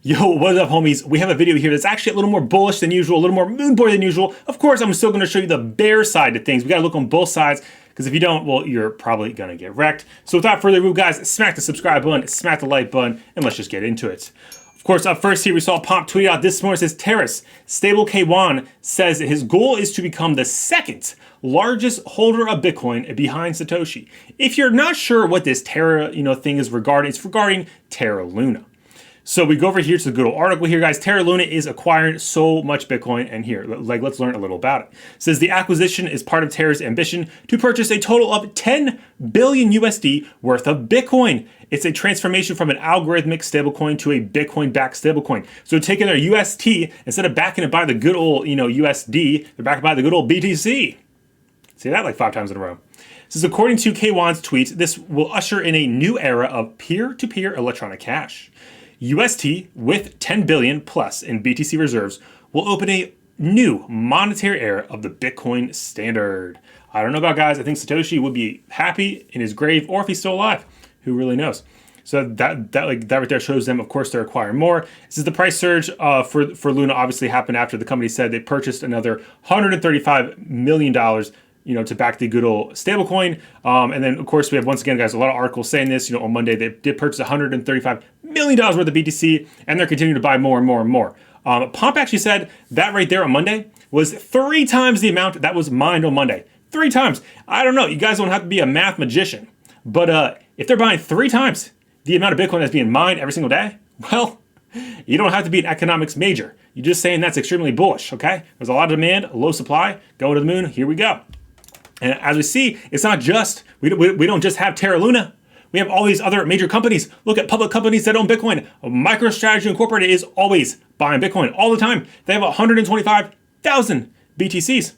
Yo, what up, homies? We have a video here that's actually a little more bullish than usual, a little more moon boy than usual. Of course, I'm still going to show you the bear side of things. We got to look on both sides, because if you don't, well, you're probably going to get wrecked. So without further ado, guys, smack the subscribe button, smack the like button, and let's just get into it. Of course, up first here, we saw Pomp tweet out this morning, says Terrace, Stable K1 says his goal is to become the second largest holder of Bitcoin behind Satoshi. If you're not sure what this Terra, thing is regarding, it's regarding Terra Luna. So we go over here to the good old article here, guys. Terra Luna is acquiring so much Bitcoin, and here, let's learn a little about it. It says the acquisition is part of Terra's ambition to purchase a total of 10 billion USD worth of Bitcoin. It's a transformation from an algorithmic stablecoin to a Bitcoin-backed stablecoin. So taking their UST, instead of backing it by the good old, USD, they're backed by the good old BTC. Say that like 5 times in a row. It says, according to K1's tweet, this will usher in a new era of peer-to-peer electronic cash. UST with 10 billion plus in BTC reserves will open a new monetary era of the Bitcoin standard. I don't know about guys. I think Satoshi would be happy in his grave, or if he's still alive, who really knows? So that right there shows them, of course, they're acquiring more. This is the price surge for Luna obviously happened after the company said they purchased another $135 million to back the good old stablecoin. And then, of course, we have, once again, guys, a lot of articles saying this. On Monday, they did purchase $135 million worth of BTC, and they're continuing to buy more and more and more. Pomp actually said that right there on Monday was 3 times the amount that was mined on Monday. 3 times. I don't know. You guys don't have to be a math magician. But if they're buying 3 times the amount of Bitcoin that's being mined every single day, well, you don't have to be an economics major. You're just saying that's extremely bullish, okay? There's a lot of demand, low supply, going to the moon. Here we go. And as we see, it's not just, we don't just have Terra Luna. We have all these other major companies. Look at public companies that own Bitcoin. MicroStrategy Incorporated is always buying Bitcoin all the time. They have 125,000 BTCs.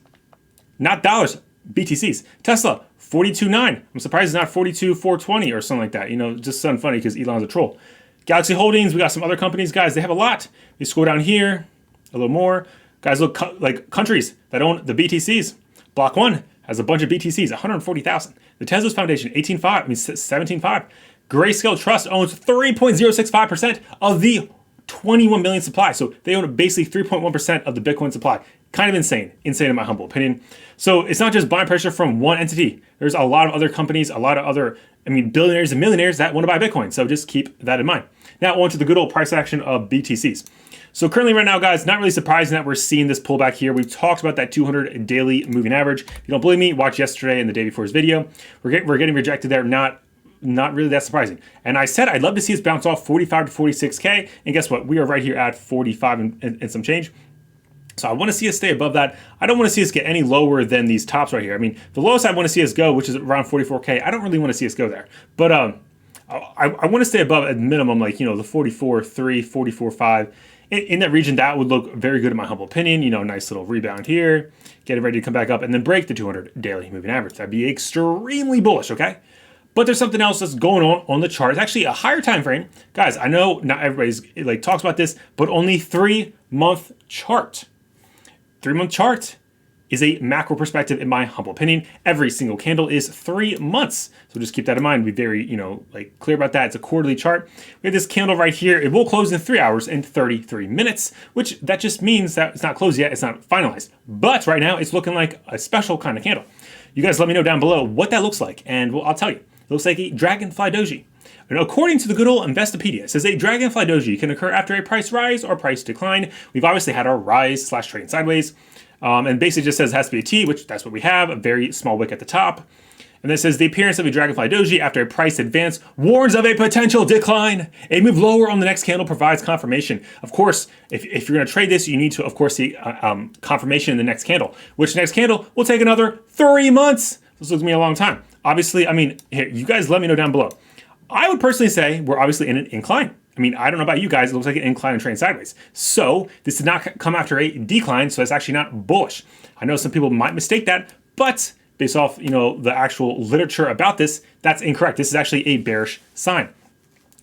Not dollars, BTCs. Tesla, 42.9. I'm surprised it's not 42.420 or something like that. Just something funny because Elon's a troll. Galaxy Holdings, we got some other companies, guys. They have a lot. We scroll down here a little more. Guys, look, like countries that own the BTCs. Block 1 has a bunch of BTCs, 140,000. The Tezos Foundation, 17.5. Grayscale Trust owns 3.065% of the 21 million supply. So they own basically 3.1% of the Bitcoin supply. Kind of insane in my humble opinion. So it's not just buying pressure from one entity. There's a lot of other companies, a lot of other, billionaires and millionaires that want to buy Bitcoin. So just keep that in mind. Now on to the good old price action of BTCs. So currently right now, guys, not really surprising that we're seeing this pullback here. We've talked about that 200 daily moving average. If you don't believe me, watch yesterday and the day before's video. We're getting rejected there. Not really that surprising. And I said I'd love to see us bounce off 45 to 46K. And guess what? We are right here at 45 and some change. So I want to see us stay above that. I don't want to see us get any lower than these tops right here. The lowest I want to see us go, which is around 44K, I don't really want to see us go there. But I want to stay above at minimum, like, the 44.3, 44.5. In that region, that would look very good in my humble opinion. Nice little rebound here, getting ready to come back up and then break the 200 daily moving average. That'd be extremely bullish, okay? But there's something else that's going on the chart. It's actually a higher time frame. Guys, I know not everybody's talks about this, but only 3-month chart. 3-month chart is a macro perspective in my humble opinion. Every single candle is 3 months. So just keep that in mind. Be very, clear about that. It's a quarterly chart. We have this candle right here. It will close in 3 hours and 33 minutes, which that just means that it's not closed yet. It's not finalized. But right now it's looking like a special kind of candle. You guys let me know down below what that looks like. And well, I'll tell you, it looks like a Dragonfly Doji. And according to the good old Investopedia, it says a Dragonfly Doji can occur after a price rise or price decline. We've obviously had our rise / trade sideways. And basically just says it has to be a T, which that's what we have, a very small wick at the top. And then it says the appearance of a Dragonfly Doji after a price advance warns of a potential decline. A move lower on the next candle provides confirmation. Of course, if you're going to trade this, you need to, of course, see confirmation in the next candle, which next candle will take another 3 months. This looks to me a long time. Obviously, here, you guys let me know down below. I would personally say we're obviously in an incline. I don't know about you guys. It looks like an incline and trend sideways. So this did not come after a decline. So it's actually not bullish. I know some people might mistake that, but based off, the actual literature about this, that's incorrect. This is actually a bearish sign.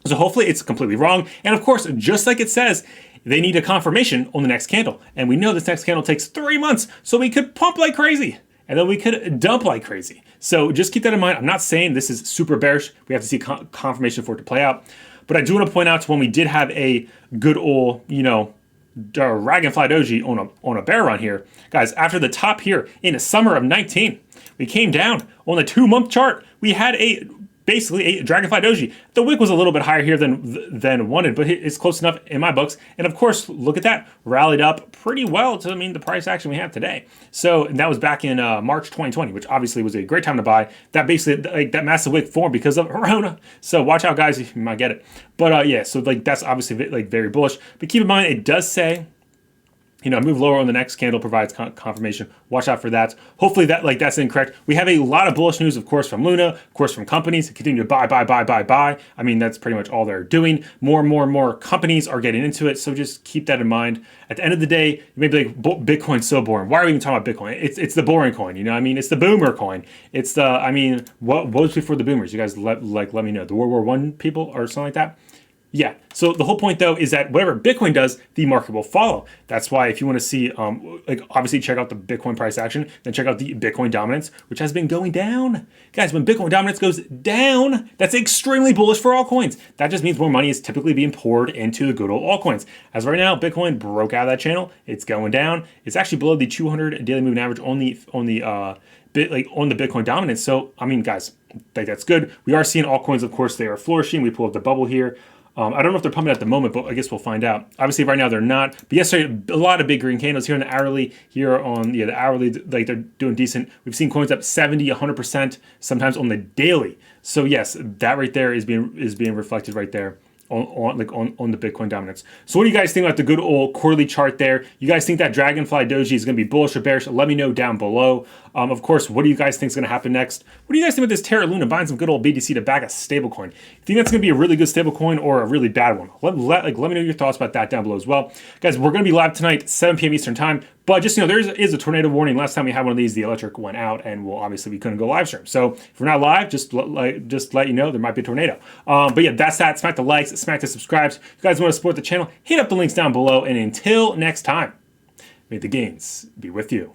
So hopefully it's completely wrong. And of course, just like it says, they need a confirmation on the next candle. And we know this next candle takes 3 months. So we could pump like crazy and then we could dump like crazy. So just keep that in mind. I'm not saying this is super bearish. We have to see confirmation for it to play out. But I do want to point out when we did have a good old, Dragonfly Doji on a bear run here, guys. After the top here in the summer of 19, we came down on the 2-month chart. We had basically a Dragonfly Doji. The wick was a little bit higher here than wanted, but it's close enough in my books. And of course, look at that, rallied up pretty well to the price action we have today. So and that was back in March 2020, which obviously was a great time to buy. That basically that massive wick formed because of Corona. So watch out, guys, you might get it. But yeah, so that's obviously very bullish. But keep in mind, it does say, move lower on the next candle provides confirmation. Watch out for that. Hopefully that's incorrect. We have a lot of bullish news, of course, from Luna, of course, from companies continue to buy. I mean, that's pretty much all they're doing. More and more companies are getting into it. So just keep that in mind. At the end of the day, you may be like, Bitcoin's so boring. Why are we even talking about Bitcoin? It's the boring coin. It's the boomer coin. It's what was before the boomers? You guys let me know. The World War I people or something like that. Yeah, so the whole point though is that whatever Bitcoin does, the market will follow. That's why if you want to see, obviously check out the Bitcoin price action, then check out the Bitcoin dominance, which has been going down. Guys, when Bitcoin dominance goes down, that's extremely bullish for altcoins. That just means more money is typically being poured into the good old altcoins. As of right now, Bitcoin broke out of that channel. It's going down. It's actually below the 200 daily moving average on the Bitcoin dominance. So I mean, guys, that's good. We are seeing altcoins, of course, they are flourishing. We pull up the bubble here. I don't know if they're pumping at the moment, but I guess we'll find out. Obviously, right now they're not. But yesterday, a lot of big green candles here on the hourly. Here on the hourly, they're doing decent. We've seen coins up 70, 100%, sometimes on the daily. So yes, that right there is being reflected right there on the Bitcoin dominance. So what do you guys think about the good old quarterly chart there? You guys think that Dragonfly Doji is going to be bullish or bearish? Let me know down below. Of course, what do you guys think is going to happen next? What do you guys think about this Terra Luna buying some good old BTC to back a stablecoin? You think that's going to be a really good stablecoin or a really bad one? Let me know your thoughts about that down below as well. Guys, we're going to be live tonight, 7 p.m. Eastern time. But just, there is a tornado warning. Last time we had one of these, the electric went out, and obviously we couldn't go live stream. So if we're not live, just let you know there might be a tornado. But yeah, that's that. Smack the likes, smack the subscribes. If you guys want to support the channel, hit up the links down below. And until next time, may the gains be with you.